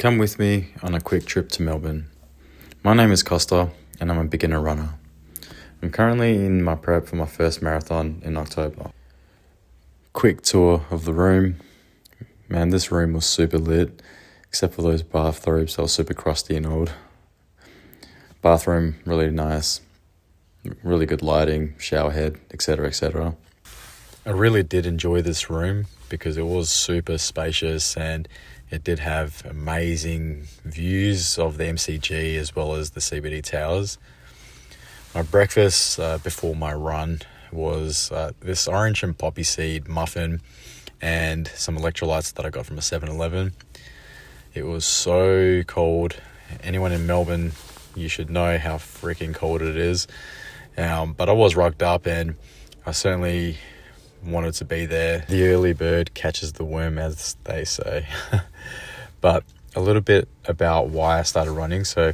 Come with me on a quick trip to Melbourne. My name is Costa and I'm a beginner runner. I'm currently in my prep for my first marathon in October. Quick tour of the room. Man, this room was super lit, except for those bathrobes that were super crusty and old. Bathroom, really nice. Really good lighting, shower head, etc, etc. I really did enjoy this room because it was super spacious and it did have amazing views of the MCG as well as the CBD towers. My breakfast before my run was this orange and poppy seed muffin and some electrolytes that I got from a 7-Eleven. It was so cold. Anyone in Melbourne, you should know how freaking cold it is. But I was rugged up and I certainly wanted to be there. The early bird catches the worm, as they say. But a little bit about why I started running. So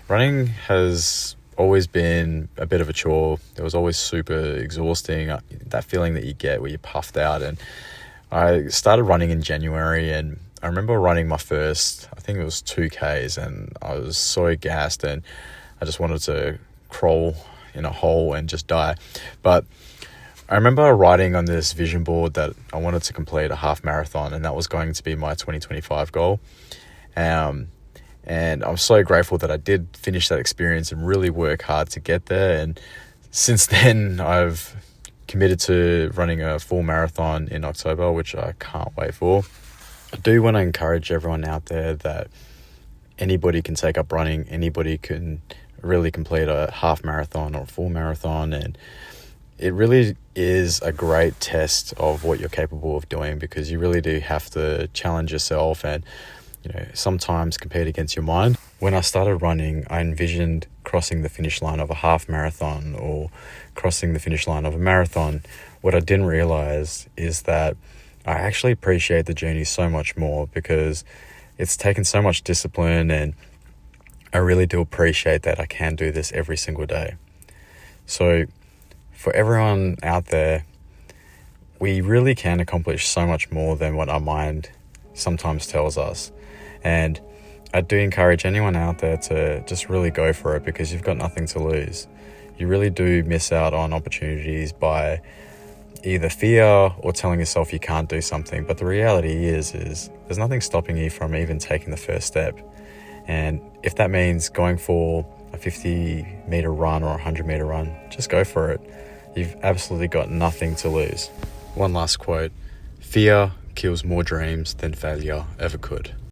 running has always been a bit of a chore. It was always super exhausting, that feeling that you get where you're puffed out. And I started running in January, and I remember running my first, I think it was 2Ks, and I was so gassed and I just wanted to crawl in a hole and just die. But I remember writing on this vision board that I wanted to complete a half marathon, and that was going to be my 2025 goal. And I'm so grateful that I did finish that experience and really work hard to get there. And since then, I've committed to running a full marathon in October, which I can't wait for. I do want to encourage everyone out there that anybody can take up running, anybody can really complete a half marathon or a full marathon, and it really is a great test of what you're capable of doing, because you really do have to challenge yourself and, sometimes compete against your mind. When I started running, I envisioned crossing the finish line of a half marathon or crossing the finish line of a marathon. What I didn't realize is that I actually appreciate the journey so much more, because it's taken so much discipline, and I really do appreciate that I can do this every single day. So for everyone out there, we really can accomplish so much more than what our mind sometimes tells us. And I do encourage anyone out there to just really go for it, because you've got nothing to lose. You really do miss out on opportunities by either fear or telling yourself you can't do something. But the reality is there's nothing stopping you from even taking the first step. And if that means going for a 50-meter run or a 100-meter run, just go for it. You've absolutely got nothing to lose. One last quote: fear kills more dreams than failure ever could.